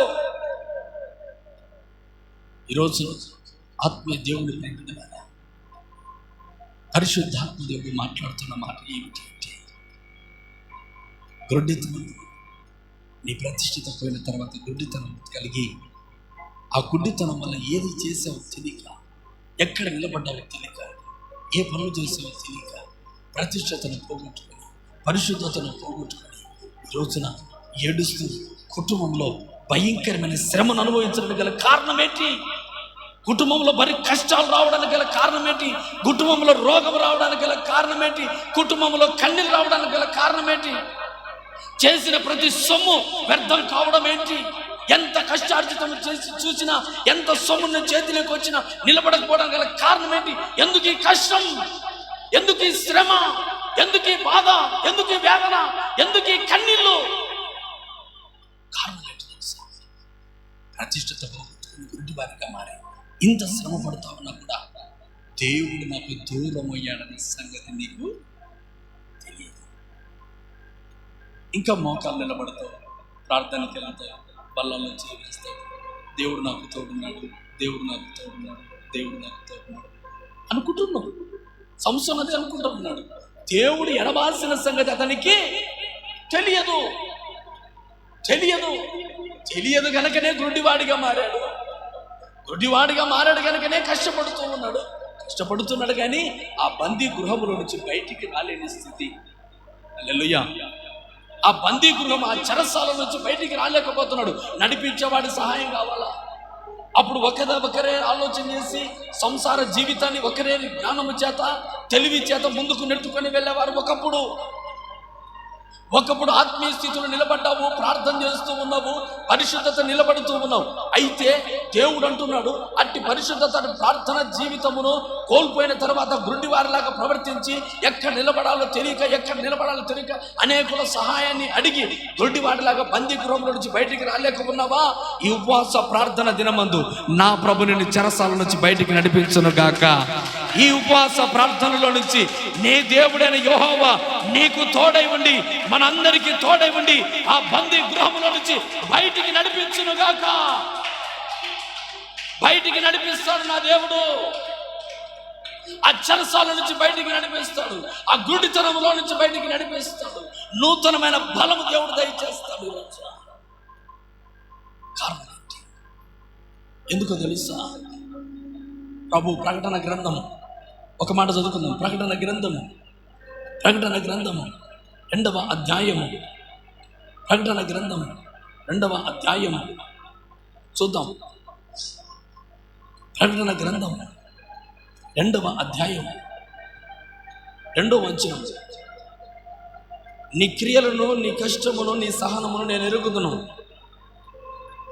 ఈరోజు ఆత్మీయ దేవుని ప్రేమ పరిశుద్ధాత్మ దేవుడు మాట్లాడుతున్న మాట ఏమిటి అంటే, గుడ్డితనం, నీ ప్రతిష్ఠిత పోయిన తర్వాత గుడ్డితనం కలిగి, ఆ గుడ్డితనం వల్ల ఏది చేసావో తెలియక, ఎక్కడ నిలబడ్డావో తెలియక, ఏ పనులు చేసావో తెలియక ప్రతిష్ఠతను పోగొట్టుకొని, పరిశుద్ధతను పోగొట్టుకొని ఈ రోజున ఏడుస్తూ కుటుంబంలో భయంకరమైన శ్రమను అనుభవించడానికి గల కారణం ఏంటి? కుటుంబంలో మరి కష్టాలు రావడానికి గల కారణం ఏంటి? కుటుంబంలో రోగం రావడానికి గల కారణం ఏంటి? కుటుంబంలో కన్నీళ్ళు రావడానికి గల కారణం ఏంటి? చేసిన ప్రతి సొమ్ము వ్యర్థం కావడం ఏంటి? ఎంత కష్టార్జితం చేసి చూసినా, ఎంత సొమ్ము చేతిలోకి వచ్చినా నిలబడకపోవడానికి గల కారణం ఏంటి? ఎందుకు ఈ కష్టం, ఎందుకు ఈ శ్రమ, ఎందుకు ఈ బాధ, ఎందుకు ఈ వేదన, ఎందుకు ఈ కన్నీళ్ళు? కారణం ఏంటి తెలుసా? ప్రతిష్ఠత పోగొట్టుకుని గుడ్డివారిగా మారి ఇంత శ్రమ పడుతూ ఉన్నా కూడా దేవుడు నాకు దూరం అయ్యాడనే సంగతి నీకు తెలియదు. ఇంకా మోకాళ్ళు నిలబడతావు, ప్రార్థనకి వెళ్తావు, బల్లలో చేస్తావు, దేవుడు నాకు తోడున్నాడు అనుకుంటున్నావు. సంసోను అదే అనుకుంటున్నాడు. దేవుడు ఎడబాల్సిన సంగతి అతనికి తెలియదు కనుకనే గుడ్డివాడిగా మారాడు కనుకనే కష్టపడుతున్నాడు కానీ ఆ బందీ గృహంలో నుంచి బయటికి రాలేని స్థితి. హల్లెలూయా. ఆ బందీ గృహం, ఆ చెరసాల నుంచి బయటికి రాలేకపోతున్నాడు. నడిపించేవాడి సహాయం కావాలా? అప్పుడు ఒకరే ఆలోచన చేసి సంసార జీవితాన్ని ఒకరే జ్ఞానము చేత, తెలివి చేత ముందుకు నెట్టుకొని వెళ్ళేవారు. ఒకప్పుడు ఆత్మీయ స్థితిలో నిలబడ్డావు, ప్రార్థన చేస్తూ ఉన్నావు, పరిశుద్ధత నిలబడుతూ ఉన్నావు. అయితే దేవుడు అంటున్నాడు, అట్టి పరిశుద్ధత ప్రార్థన జీవితమును కోల్పోయిన తర్వాత గుడ్డివారిలాగా ప్రవర్తించి ఎక్కడ నిలబడాలో తెలియక అనేకుల సహాయాన్ని అడిగి గుడ్డివారిలాగా బందీ గృహంలో నుంచి బయటికి రాలేకున్నావా? ఈ ఉపవాస ప్రార్థన దినమందు నా ప్రభు నిన్ను చెరసాల నుంచి బయటికి నడిపించును గాక. ఈ ఉపవాస ప్రార్థనలో నుంచి నీ దేవుడైన యెహోవా నీకు తోడై ఉండి, మనందరికీ తోడై ఉండి ఆ బందీ గృహంలో నుంచి బయటికి నడిపించునుగాక. బయటికి నడిపిస్తాడు నా దేవుడు. ఆ చెరసాల నుంచి బయటికి నడిపిస్తాడు, ఆ గుడ్డితనంలో నుంచి బయటికి నడిపిస్తాడు. నూతనమైన బలము దేవుడు దయచేస్తాడు. కారణం ఏంటి? ఎందుకో తెలుసా? ప్రభు ప్రకటన గ్రంథము, ఒక మాట చదువుకుందాం. ప్రకటన గ్రంథము 2వ అధ్యాయము. ప్రకటన గ్రంథము 2వ అధ్యాయము చూద్దాం. ప్రకటన గ్రంథం 2వ అధ్యాయము 2వ వచనం. నీ క్రియలను, నీ కష్టమును, నీ సహనమును నేను ఎరుగుదును.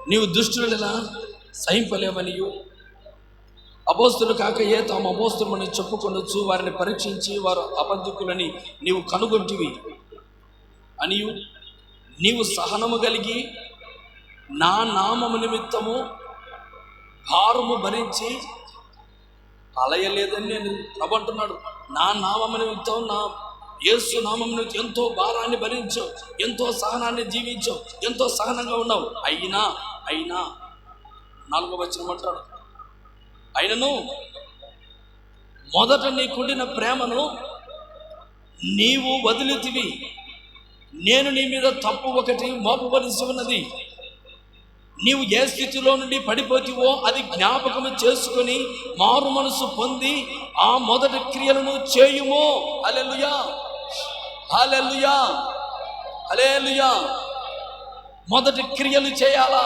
నీవు దుష్టులను సహింపలేవనియు, అపోస్తులు కాక తాము అపోస్తులని చెప్పుకొనొచ్చు, వారిని పరీక్షించి వారు అబద్ధికులని నీవు కనుగొంటివి అనియు, నీవు సహనము కలిగి నా నామము నిమిత్తము భారము భరించి అలయలేదని నేను ప్రభు అంటున్నాడు. నా నామము నిమిత్తం, నా యేసు నామము నిమిత్తం ఎంతో భారాన్ని భరించావు, ఎంతో సహనాన్ని జీవించావు, ఎంతో సహనంగా ఉన్నావు. అయినా 4వ వచనం అంటాడు, అయినను మొదట నీకుండిన ప్రేమను నీవు వదిలితివి, నేను నీ మీద తప్పు ఒకటి మోపవలసి ఉన్నది. నీవు ఏ స్థితిలో నుండి పడిపోతివో అది జ్ఞాపకము చేసుకొని మారు మనసు పొంది ఆ మొదటి క్రియలను చేయుము. హల్లెలూయా, హల్లెలూయా, హల్లెలూయా. మొదటి క్రియలు చేయాలా?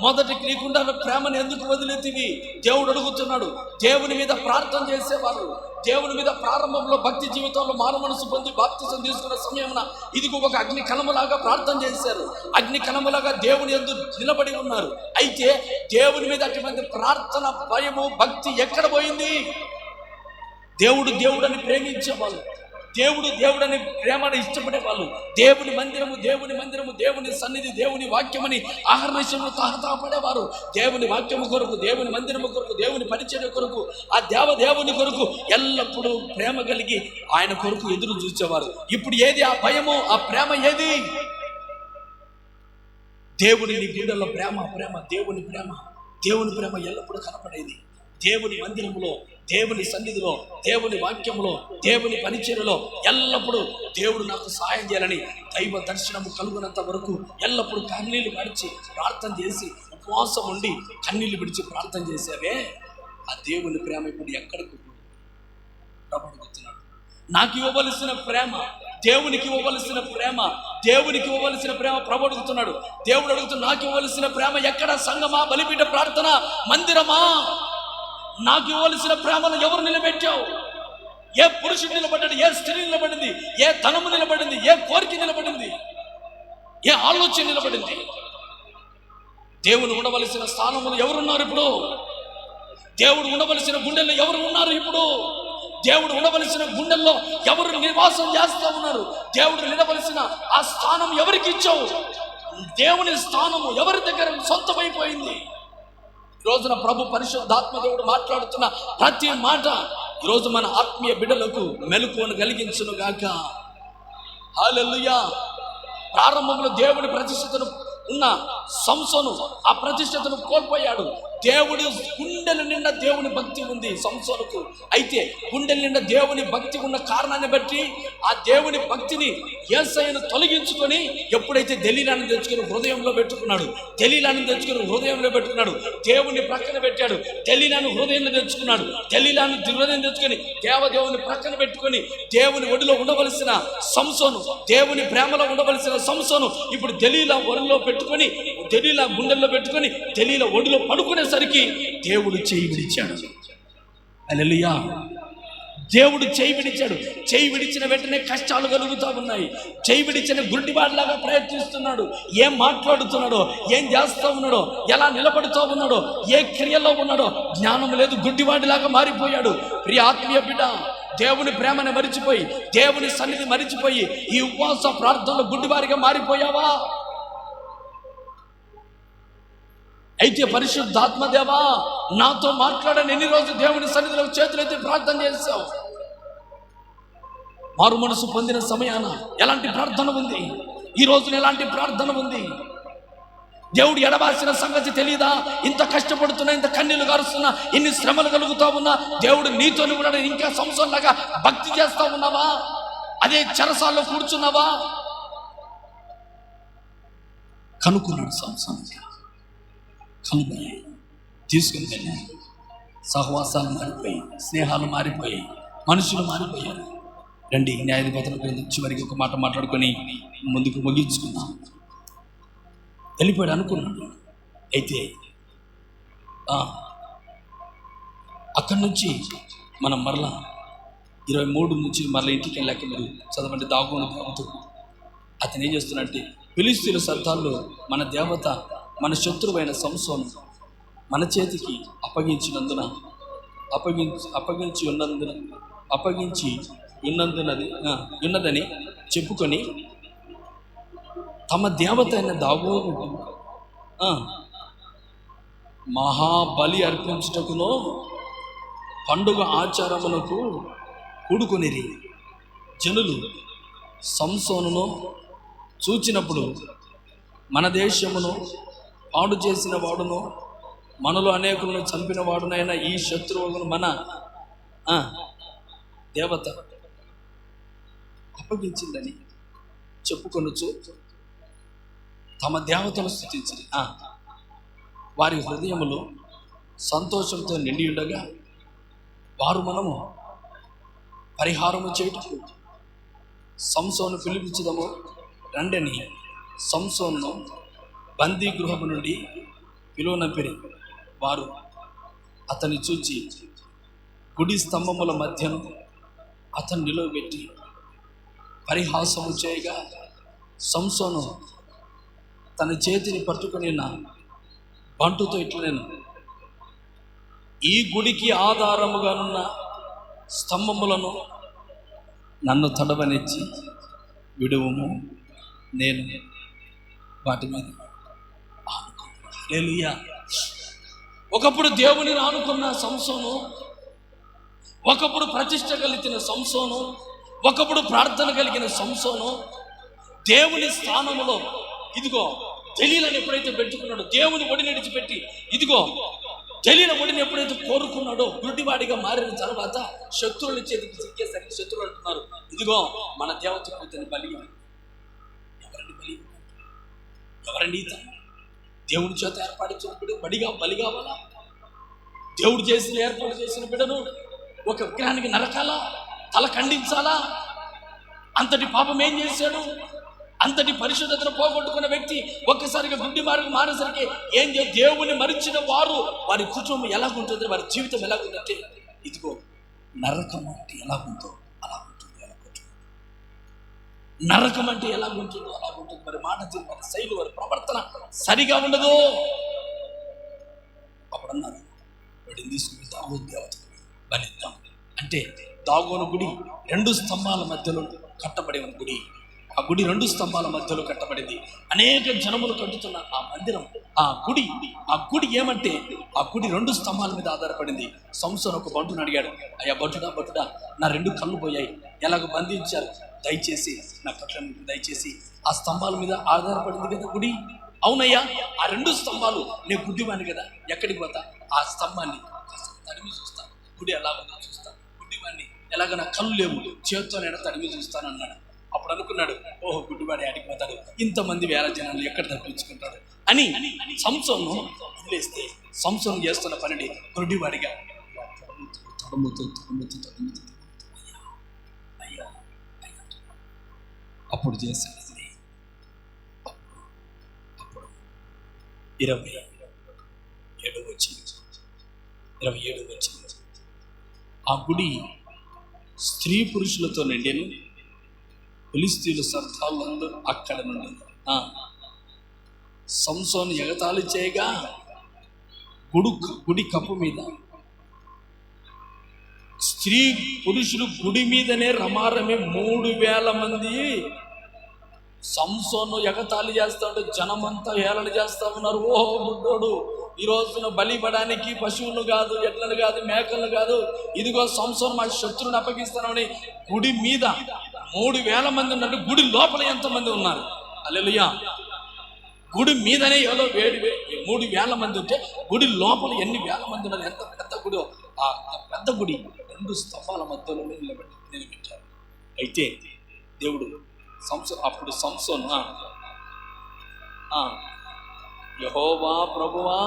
మొదటి నీకుండా ప్రేమను ఎందుకు వదిలేతివి? దేవుడు అడుగుతున్నాడు. దేవుని మీద ప్రార్థన చేసేవారు, దేవుని మీద ప్రారంభంలో భక్తి జీవితంలో మారు మనసు పొంది బాప్తిసం తీసుకున్న సమయమున ఇదిగో ఒక అగ్ని కణములాగా ప్రార్థన చేశారు. అగ్ని కణములాగా దేవుని యందు నిలబడి ఉన్నారు. అయితే దేవుని మీద అటువంటి ప్రార్థన, భయము, భక్తి ఎక్కడ పోయింది? దేవుడు దేవుడని ప్రేమించేవాళ్ళు, దేవుడు దేవుడని ప్రేమను ఇష్టపడే వాళ్ళు, దేవుని మందిరము, దేవుని మందిరము, దేవుని సన్నిధి, దేవుని వాక్యమని ఆహర్నిశము తాహతాపడేవారు. దేవుని వాక్యము కొరకు, దేవుని మందిరము కొరకు, దేవుని పరిచర్య కొరకు, ఆ దేవుని కొరకు ఎల్లప్పుడూ ప్రేమ కలిగి ఆయన కొరకు ఎదురు చూసేవారు. ఇప్పుడు ఏది ఆ భయము, ఆ ప్రేమ ఏది? దేవుని గుండెల్లో ప్రేమ, ప్రేమ, దేవుని ప్రేమ, దేవుని ప్రేమ ఎల్లప్పుడూ కనపడేది. దేవుని మందిరములో, దేవుని సన్నిధిలో, దేవుని వాక్యంలో, దేవుని పరిచర్యలో ఎల్లప్పుడూ దేవుడు నాకు సహాయం చేయాలని దైవ దర్శనము కలుగునంత వరకు ఎల్లప్పుడూ కన్నీళ్లు విడిచి ప్రార్థన చేసి, ఉపవాసం ఉండి కన్నీళ్లు విడిచి ప్రార్థన చేసావే, ఆ దేవుని ప్రేమ ఇప్పుడు ఎక్కడికి ప్రబడుతున్నాడు? నాకు ఇవ్వవలసిన ప్రేమ, దేవునికి ఇవ్వవలసిన ప్రేమ, దేవునికి ఇవ్వవలసిన ప్రేమ ప్రబడుతున్నాడు. దేవుడు అడుగుతున్నాడు, నాకు ఇవ్వవలసిన ప్రేమ ఎక్కడ? సంఘమా, బలిపీఠ ప్రార్థన మందిరమా? నాకు ఇవ్వవలసిన ప్రేమను ఎవరు నిలబెట్టావు? ఏ పురుషుడు నిలబడ్డాడు? ఏ స్త్రీ నిలబడింది? ఏ ధనము నిలబడింది? ఏ కోరిక నిలబడింది? ఏ ఆలోచన నిలబడింది? దేవుడు ఉండవలసిన స్థానంలో ఎవరున్నారు ఇప్పుడు? దేవుడు ఉండవలసిన గుండెల్లో ఎవరు ఉన్నారు ఇప్పుడు? దేవుడు ఉండవలసిన గుండెల్లో ఎవరు నివాసం చేస్తూ ఉన్నారు? దేవుడు నిలవలసిన ఆ స్థానం ఎవరికి ఇచ్చావు? దేవుని స్థానము ఎవరి దగ్గర సొంతమైపోయింది? ఈరోజున ప్రభు పరిశుద్ధాత్మ దేవుడు మాట్లాడుతున్న ప్రతి మాట ఈరోజు మన ఆత్మీయ బిడ్డలకు మెలకువను కలిగించును గాక. హల్లెలూయా. ప్రారంభంలో దేవుని ప్రతిష్టతను ఉన్న సంసోను ఆ ప్రతిష్టతను కోల్పోయాడు. దేవుడి గుండెల నిండా దేవుని భక్తి ఉంది సంసోనుకు. అయితే గుండెల నిండా దేవుని భక్తి ఉన్న కారణాన్ని బట్టి ఆ దేవుని భక్తిని యేసయ్యను తొలగించుకొని ఎప్పుడైతే దెలీలాను తెచ్చుకొని హృదయంలో పెట్టుకున్నాడు, దెలీలాను తెచ్చుకొని హృదయంలో పెట్టుకున్నాడు, దేవుని ప్రక్కన పెట్టాడు, దెలీలాను హృదయంలో తెచ్చుకున్నాడు, దెలీలాను హృదయం తెచ్చుకొని దేవదేవుని ప్రక్కన పెట్టుకొని దేవుని ఒడిలో ఉండవలసిన సంసోను, దేవుని ప్రేమలో ఉండవలసిన సంసోను ఇప్పుడు దెలీలా ఒడిలో పెట్టుకొని, దెలీలా గుండెల్లో పెట్టుకొని, దెలీలా ఒడిలో పడుకునేసరికి దేవుడు చేయి విడిచాడు. హల్లెలూయా. దేవుడు చేయి విడిచాడు. చేయి విడిచిన వెంటనే కష్టాలు కలుగుతూ ఉన్నాయి. చేయి విడిచిన గుడ్డివాడిలాగా ప్రయత్నిస్తున్నాడు. ఏం మాట్లాడుతున్నాడో, ఏం చేస్తూ ఉన్నాడో, ఎలా నిలబడుతూ ఉన్నాడో, ఏ క్రియలో ఉన్నాడో జ్ఞానం లేదు. గుడ్డివాడిలాగా మారిపోయాడు. ప్రియ ఆత్మీయ బిడ్డ, దేవుని ప్రేమను మరిచిపోయి, దేవుని సన్నిధి మరిచిపోయి ఈ ఉపవాస ప్రార్థనలో గుడ్డివారిగా మారిపోయావా? అయితే పరిశుద్ధాత్మదేవా నాతో మాట్లాడని ఎన్ని రోజులు దేవుని సన్నిధిలో చేతులైతే ప్రార్థన చేశావు? మారు మనసు పొందిన సమయాన ఎలాంటి ప్రార్థన ఉంది? ఈ రోజున ఎలాంటి ప్రార్థన ఉంది? దేవుడు ఎడబాసిన సంగతి తెలియదా? ఇంత కష్టపడుతున్నా, ఇంత కన్నీళ్లు గారుస్తున్నా, ఇన్ని శ్రమలు కలుగుతా ఉన్నా దేవుడు నీతో కూడా ఇంకా సంవత్సరంలాగా భక్తి చేస్తా ఉన్నావా? అదే చెరసాల్లో కూర్చున్నావా? కనుక్కున్నాడు సంవత్సరానికి, కనుగొని తీసుకుని వెళ్ళాను. సహవాసాలు మారిపోయి, స్నేహాలు మారిపోయి, మనుషులు మారిపోయారు. రండి న్యాయాధిపతుల చివరికి ఒక మాట మాట్లాడుకొని ముందుకు ముగించుకున్నాం. వెళ్ళిపోయాడు అనుకున్నాడు. అయితే అక్కడి నుంచి మనం మరలా 23 నుంచి మరలా ఇంటికి వెళ్ళాక మీరు చదవండి. దాగోను దేవత అతను ఏం చేస్తున్నట్టే, ఫిలిష్తీయుల సర్దాల్లో మన దేవత, మన శత్రువైన సంసోను మన చేతికి అప్పగించి ఉన్నదని చెప్పుకొని తమ దేవత అయిన దాగోను మహాబలి అర్పించుటకును పండుగ ఆచారమునకు కూడుకొనిరి. జనులు సంసోనును చూచినప్పుడు మన దేశమును పాడు చేసిన వాడును, మనలో అనేకులను చంపిన వాడునైనా ఈ శత్రువులను మన దేవత అప్పగించిందని చెప్పుకొనొచ్చు తమ దేవతను స్తుతించింది. వారి హృదయములు సంతోషంతో నిండి ఉండగా వారు మనము పరిహారము చేయుటకు సంసోను పిలిపించదము రండని సంసోను బందీ గృహము నుండి పిలువనంపిరి. వారు అతన్ని చూచి గుడి స్తంభముల మధ్యను అతను నిలువబెట్టి పరిహాసము చేయగా సంసోను తన చేతిని పట్టుకుని బంటుతో ఇట్లా, నేను ఈ గుడికి ఆధారముగానున్న స్తంభములను నన్ను తడవనిచ్చి విడువము, నేను వాటి మీద ఆనుకున్నా. హల్లెలూయా. ఒకప్పుడు దేవునిని ఆనుకున్న సంసోను, ఒకప్పుడు ప్రతిష్ట కలిగిన సంసోను, ఒకప్పుడు ప్రార్థన కలిగిన సంసోను దేవుని స్థానంలో ఇదిగో దెలీలాను ఎప్పుడైతే పెట్టుకున్నాడో, దేవుని ఒడిని విడిచిపెట్టి ఇదిగో దెలీలా ఒడిని ఎప్పుడైతే కోరుకున్నాడో, గుడ్డివాడిగా మారిన తర్వాత శత్రువుల చేతికి చిక్కేసరికి శత్రువులు అంటున్నారు, ఇదిగో మన దేవత కూతుని బలి. ఎవరండి ఇతను? దేవుడి చేత ఏర్పాటు బిడ్డ బలి కావాలా? దేవుడు ఏర్పాటు చేసిన బిడ్డను ఒక విగ్రహానికి నరకాలా? తల ఖండించాలా? అంతటి పాపం ఏం చేశాడు? అంతటి పరిశుద్ధతను పోగొట్టుకున్న వ్యక్తి ఒక్కసారిగా గుడ్డి మార్గం మారేసరికి ఏం చేయ, దేవుని మరిచిన వారి కుటుంబం ఎలాగుంటుంది, వారి జీవితం ఎలాగుందంటే ఇదిగో నరకం అంటే ఎలాగుందో అలా ఉంటుంది, నరకం అంటే ఎలాగుంటుందో అలాగుంటుంది. మరి మాట తీరు, వారి శైలి, వారి ప్రవర్తన సరిగా ఉండదు. అప్పుడు అన్నారు, వాడిని తీసుకుని దాగోను దేవత బలిద్దాం అంటే, దాగోను గుడి 2 స్తంభాల మధ్యలో కట్టబడి ఉన్న గుడి. ఆ గుడి 2 స్తంభాల మధ్యలో కట్టబడింది. అనేక జనములు కట్టుతున్న ఆ మందిరం, ఆ గుడి ఏమంటే, ఆ గుడి 2 స్తంభాల మీద ఆధారపడింది. సంసోను ఒక బంటును అడిగాడు, అయ్యా బట్టుడా నా 2 కళ్ళు పోయాయి, ఎలాగ బంధించారు, దయచేసి నా కట్లను దయచేసి. ఆ స్తంభాల మీద ఆధారపడింది కదా గుడి. అవునయ్యా, ఆ 2 స్తంభాలు, నేను గుడ్డివాణి కదా, ఎక్కడికి పోతా? ఆ స్తంభాన్ని తడిమి చూస్తాను, గుడి ఎలాగో చూస్తాను, గుడ్డివాణ్ణి ఎలాగ నా కళ్ళు లేవు, చేతితో నేను తడిమి చూస్తాను అన్నాడు. అప్పుడు అనుకున్నాడు, ఓహో గుడ్డివాడి ఆడిపోతాడు, ఇంతమంది వేల జనాలు ఎక్కడ తప్పించుకుంటాడు అని సంసోను వదిలేస్తే, సంసోను చేస్తున్న పనిని గుడ్డివాడిగా తడుముతూ అయ్యా అప్పుడు చేశాడు. అప్పుడు 27 వచ్చింది. ఆ గుడి స్త్రీ పురుషులతో నిండెను. ఫిలిష్తీయుల సర్దారులందరూ అక్కడ నుండి సంసోను ఎగతాళి చేయగా గుడి కప్పు మీద స్త్రీ పురుషులు గుడి మీదనే రమారమే 3000 మంది సంసోను ఎగతాళి చేస్తా ఉంటే జనమంతా హేళన చేస్తా ఉన్నారు. ఓహో బుడ్డోడు, ఈ రోజున బలిపడానికి పశువులు కాదు, ఎడ్లను కాదు, మేకలను కాదు, ఇదిగో సంసోను మా శత్రువుని అప్పగిస్తానని గుడి మీద 3000 మంది ఉన్నట్టు గుడి లోపల ఎంతమంది ఉన్నారు? హల్లెలూయా. గుడి మీదనే ఏదో 3000 మంది ఉంటే గుడి లోపల ఎన్ని వేల మంది ఉన్నారు? ఎంత పెద్ద గుడి! ఆ పెద్ద గుడి 2 స్తంభాల మధ్యలో నిలబెట్టారు. అయితే దేవుడు అప్పుడు సంసోను, యెహోవా ప్రభువా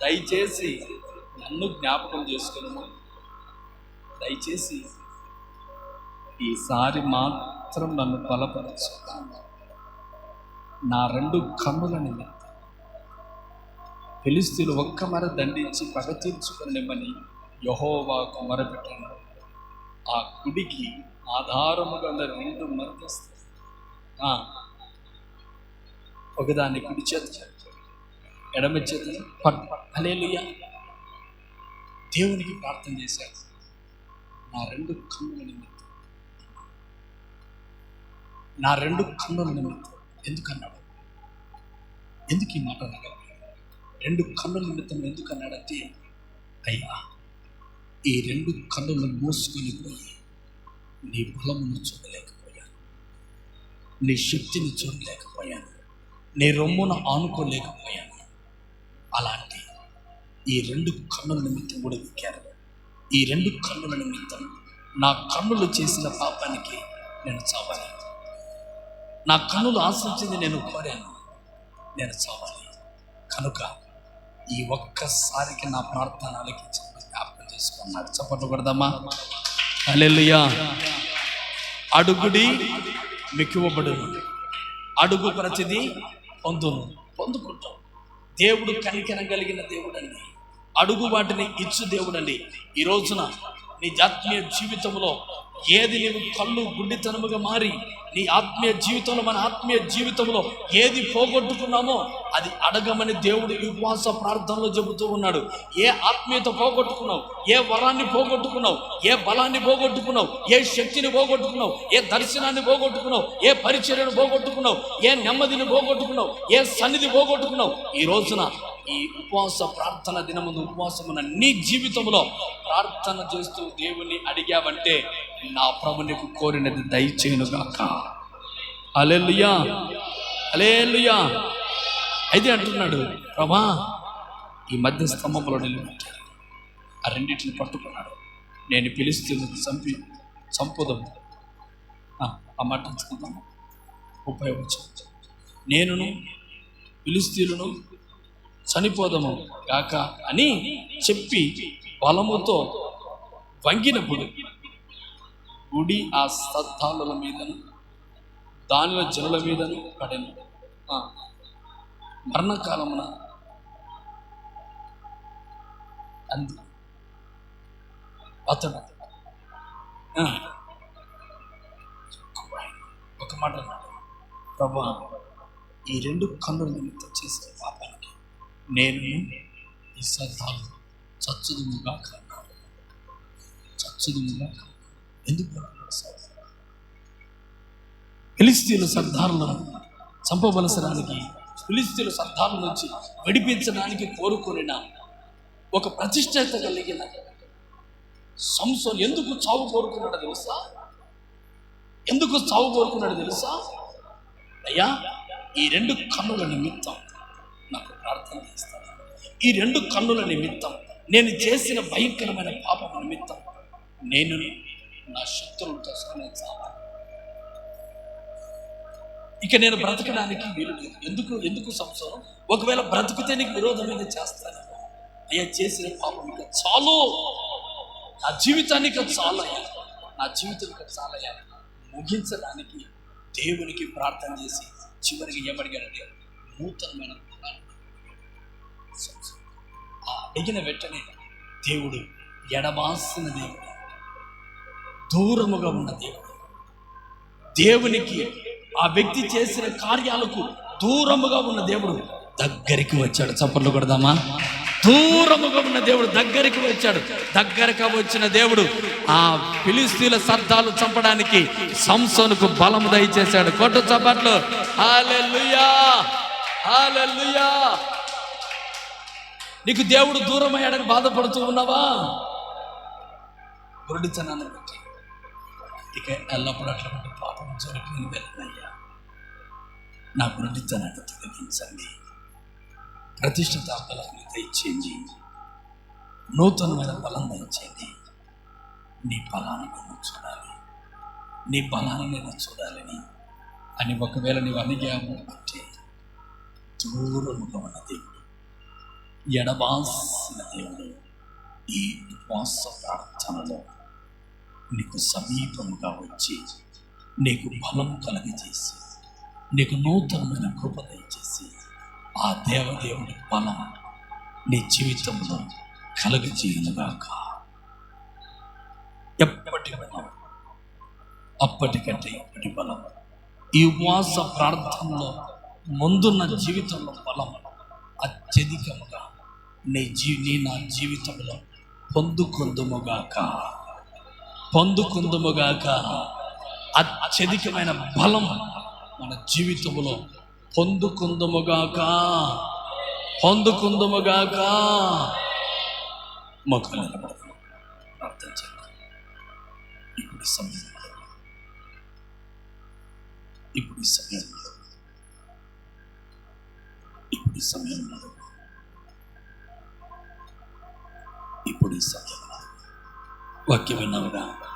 దయచేసి నన్ను జ్ఞాపకం చేసుకును, దయచేసి ఈసారి మాత్రం నన్ను బలపరచు, నా 2 కన్నుల నిమిత్తం ఫిలిష్తీయులు ఒక్క మర దండించి పగ తీర్చుకునిమ్మని యెహోవాకు మొరపెట్టాను. ఆ గుడికి ఆధారముగా 2 మధ్యస్థులు, ఒకదాన్ని కుడి చేత ఎడమ చేత హల్లెలూయా దేవునికి ప్రార్థన చేశాడు. నా 2 కన్నుల నిమిత్తం, నా 2 కన్నుల నిమిత్తం. ఎందుకన్నాడు? ఎందుకు ఈ మాట అనగా 2 కన్నుల నిమిత్తం ఎందుకన్నాడంటే, అయ్యా ఈ 2 కన్నులను మూసుకొని పోయి నీ బలమును చూడలేకపోయాను, నీ శక్తిని చూడలేకపోయాను, నీ రొమ్మును ఆనుకోలేకపోయాను. అలాంటి ఈ 2 కన్నుల నిమిత్తం కూడా ఎక్కారు. ఈ రెండు కన్నుల నిమిత్తం నా కన్నులు చేసిన పాపానికి నేను చావాలి. నా కన్నులు ఆశించింది నేను కోరాను, నేను చావాలి. కనుక ఈ ఒక్కసారికి నా ప్రార్థన ఆలకించి జ్ఞాపకం చేసుకున్నాడు. చప్పట్లు కొడదామా? హల్లెలూయా. అడుగుడి మిక్కువబడును, అడుగు ప్రతిది పొందుకుంటాం. దేవుడు కనికరం కలిగిన దేవుడండి, అడుగు వాటిని ఇచ్చు దేవుడండి. ఈ రోజున నీ ఆత్మీయ జీవితంలో ఏది నీవు కళ్ళు గుడ్డితనముగా మారి నీ ఆత్మీయ జీవితంలో, మన ఆత్మీయ జీవితంలో ఏది పోగొట్టుకున్నామో అది అడగమని దేవుడు ఈ ఉపవాస ప్రార్థనలో చెబుతూ ఉన్నాడు. ఏ ఆత్మీయత పోగొట్టుకున్నావు, ఏ వరాన్ని పోగొట్టుకున్నావు, ఏ బలాన్ని పోగొట్టుకున్నావు, ఏ శక్తిని పోగొట్టుకున్నావు, ఏ దర్శనాన్ని పోగొట్టుకున్నావు, ఏ పరిచర్యను పోగొట్టుకున్నావు, ఏ నెమ్మదిని పోగొట్టుకున్నావు, ఏ సన్నిధి పోగొట్టుకున్నావు, ఈ రోజున ఈ ఉపవాస ప్రార్థన దినముందు ఉపవాసమున్న నీ జీవితంలో ప్రార్థన చేస్తూ దేవుని అడిగావంటే నా ప్రభు నీకు కోరినది దయచేయునుగాక. హల్లెలూయా, హల్లెలూయా. అయితే అంటున్నాడు, ప్రభా ఈ మధ్య స్తంభంలో నిలబెట్టారు, ఆ రెండింటిని పట్టుకున్నాడు, నేను ఫిలిష్తీయులను చంపుదాము. ఆ మాట చదువుదాము. 30వ వచనం, నేనును ఫిలిష్తీయులను చనిపోదము గాక అని చెప్పి బలముతో వంగినప్పుడు గుడి ఆ సద్దాలుల మీదను దానిలో జనుల మీదను పడెను. మరణకాలమున అతడు ఒక మాట అన్నాడు, ప్రభా ఈ రెండు కన్నుల నిమిత్తం చేసిన పాపానికి నేను ఈ సద్దాలు చచ్చుదుముగాక అన్నాడు. చచ్చుదుముగాక ఎందుకు? ఫిలిష్తీయుల సర్దారులను చంపవలసడానికి, ఫిలిష్తీయుల సర్దారుల నుంచి విడిపించడానికి కోరుకున్న ఒక ప్రతిష్టత కలిగిన సంసోను ఎందుకు చావు కోరుకున్నాడో తెలుసా? ఎందుకు చావు కోరుకున్నాడో తెలుసా? అయ్యా ఈ రెండు కన్నుల నిమిత్తం నాకు ప్రార్థన చేస్తాను. ఈ రెండు కన్నుల నిమిత్తం, నేను చేసిన భయంకరమైన పాపం నిమిత్తం నేను నా శత్రువులతో చావాలి. ఇక నేను బ్రతకడానికి వీలు లేదు. ఎందుకు సంసోను? ఒకవేళ బ్రతికితే నీకు విరోధమైన చేస్తాను. అయ్యా చేసిన పాపం ఇక చాలు, నా జీవితానికి చాలయ్యా, నా జీవితానికి చాలయ్యా ముగించడానికి దేవునికి ప్రార్థన చేసి చివరికి ఏమడిగాడంటే నూతనమైన అడిగిన వెంటనే దేవుడు ఎడబాసిన దేవుడు, దూరముగా ఉన్న దేవుడు, దేవునికి ఆ వ్యక్తి చేసిన కార్యాలకు దూరముగా ఉన్న దేవుడు దగ్గరికి వచ్చాడు. చప్పట్లు కొడదామా? దూరముగా ఉన్న దేవుడు దగ్గరికి వచ్చాడు. దగ్గరగా వచ్చిన దేవుడు ఆ ఫిలిష్తీయుల సర్దాలు చంపడానికి సంసోనుకు బలము దయచేశాడు. కొట్టు చప్పట్లు. హల్లెలూయా, హల్లెలూయా. నీకు దేవుడు దూరం అయ్యాడని బాధపడుతూ ఉన్నావా? గురుడితనాన్ని బట్టి ఇక ఎల్లప్పుడూ అటువంటి పాపం జరుగుతుంది. వెళ్ళనయ్యా, నా గురుడితనాన్ని తొలగించండి, ప్రతిష్ఠిత బలాన్ని దయచేయండి, నూతనమైన బలం దయచేయండి. నీ బలాన్ని నేను చూడాలి, నీ బలాన్ని నేను చూడాలని అని ఒకవేళ నీవు అడిగాము అంటే దూరముగా ఉన్న దేవుడు, ఎడబాసిన దేవుడు ఈ ఉపవాస ప్రార్థనలో నీకు సమీపముగా వచ్చి నీకు బలం కలగజేసి నీకు నూతనమైన కృప దయచేసి ఆ దేవదేవుడి బలం నీ జీవితంలో కలగజేయునుగాక. ఎప్పటి బలం అప్పటికంటే ఎప్పటి బలం. ఈ ఉపవాస ప్రార్థనలో ముందున్న జీవితంలో బలం అత్యధికముగా నీ నా జీవితంలో పొందుకుందుముగాక. అత్యధికమైన బలం మన జీవితంలో పొందుకుందుముగాక. మొక్కలు నిలబడతాం, ప్రార్థన చేద్దాం. ఇప్పుడు ఈ సమయంలో వాక్యం విన్నావుగా.